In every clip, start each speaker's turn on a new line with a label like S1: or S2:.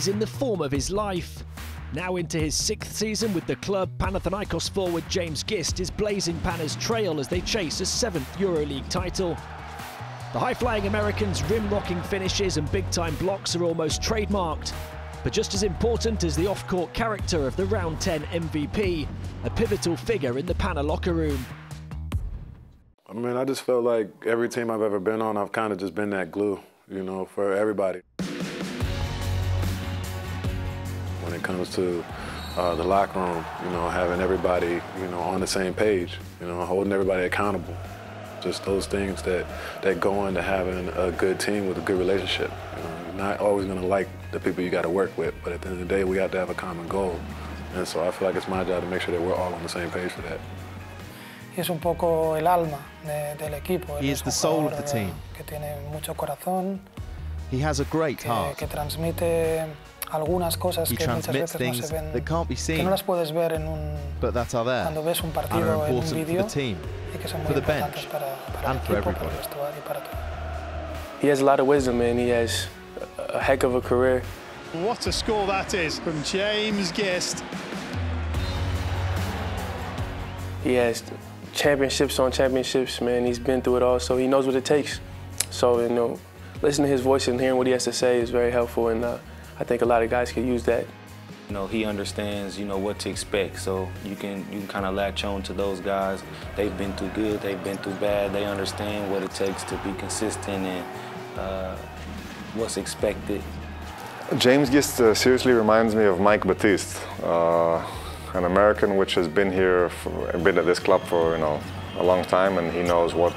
S1: He's in the form of his life. Now into his 6th season with the club, Panathinaikos forward James Gist is blazing Pana's trail as they chase a 7th EuroLeague title. The high-flying American's rim-rocking finishes and big-time blocks are almost trademarked. But just as important is the off-court character of the Round 10 MVP, a pivotal figure in the Pana locker room.
S2: I mean, I just felt like every team I've ever been on, I've kind of just been that glue, you know, for everybody. When it comes to the locker room, you know, having everybody, you know, on the same page, you know, holding everybody accountable. Just those things that go into having a good team with a good relationship. You know, you're not always going to like the people you got to work with, but at the end of the day, we have to have a common goal. And so I feel like it's my job to make sure that we're all on the same page for that.
S3: Y es un poco el alma del equipo.
S4: He is the soul of the team.
S3: Que tiene mucho corazón.
S4: He has a great heart.
S3: Que transmite algunas cosas que muchas veces no se ven, que no las puedes ver en cuando ves un partido en un vídeo y que son muy importantes para el equipo, para el vestuario y para todo.
S5: He has a lot of wisdom, and he has a heck of a career.
S6: What a score that is from James Gist.
S5: He has championships on championships, man. He's been through it all, so he knows what it takes. So, you know, listening to his voice and hearing what he has to say is very helpful, and I think a lot of guys could use that.
S7: You know, he understands, you know, what to expect, so you can kind of latch on to those guys. They've been through good, they've been through bad. They understand what it takes to be consistent and what's expected.
S8: James Gist seriously reminds me of Mike Batiste, an American which has been here, been at this club for, you know, a long time, and he knows what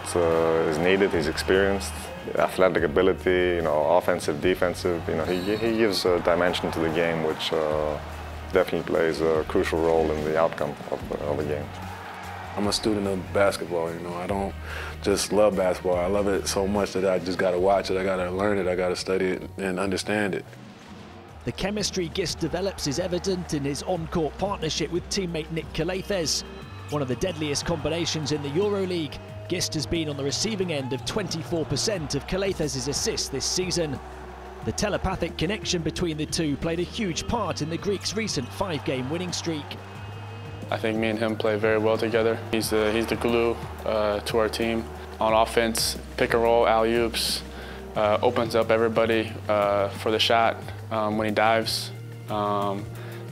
S8: is needed. He's experienced. Athletic ability, you know, offensive, defensive, you know, he gives a dimension to the game which definitely plays a crucial role in the outcome of the game.
S2: I'm a student of basketball, you know. I don't just love basketball. I love it so much that I just got to watch it, I got to learn it, I got to study it and understand it.
S1: The chemistry Gist develops is evident in his on-court partnership with teammate Nick Calathes, one of the deadliest combinations in the EuroLeague. Gist has been on the receiving end of 24% of Calathes' assists this season. The telepathic connection between the two played a huge part in the Greeks' recent 5-game winning streak.
S9: I think me and him play very well together. He's the glue to our team. On offense, pick and roll, alley-oops, opens up everybody for the shot when he dives.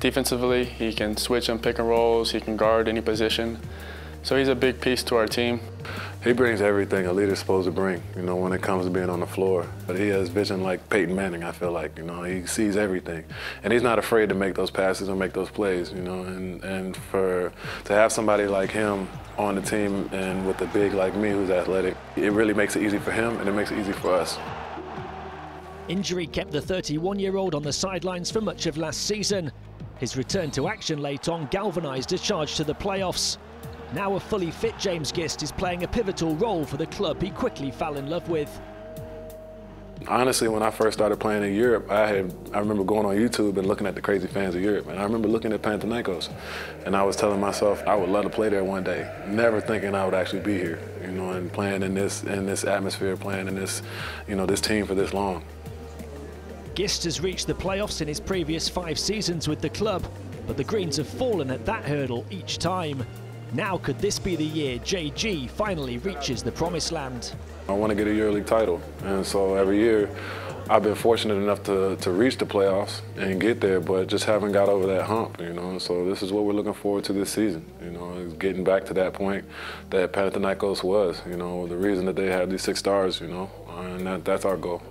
S9: Defensively, he can switch on pick and rolls, he can guard any position. So he's a big piece to our team.
S2: He brings everything a leader's supposed to bring, you know, when it comes to being on the floor. But he has vision like Peyton Manning, I feel like, you know, he sees everything. And he's not afraid to make those passes or make those plays, you know, and to have somebody like him on the team and with a big like me who's athletic, it really makes it easy for him and it makes it easy for us.
S1: Injury kept the 31-year-old on the sidelines for much of last season. His return to action late on galvanised a charge to the playoffs. Now a fully fit James Gist is playing a pivotal role for the club he quickly fell in love with.
S2: Honestly, when I first started playing in Europe, I remember going on YouTube and looking at the crazy fans of Europe. And I remember looking at Panathinaikos, and I was telling myself I would love to play there one day, never thinking I would actually be here, you know, and playing in this atmosphere, playing in this, you know, this team for this long.
S1: Gist has reached the playoffs in his previous 5 seasons with the club, but the Greens have fallen at that hurdle each time. Now could this be the year JG finally reaches the promised land?
S2: I want to get a EuroLeague title, and so every year I've been fortunate enough to reach the playoffs and get there, but just haven't got over that hump, you know. So this is what we're looking forward to this season, you know, is getting back to that point that Panathinaikos was, you know, the reason that they had these 6 stars, you know, and that's our goal.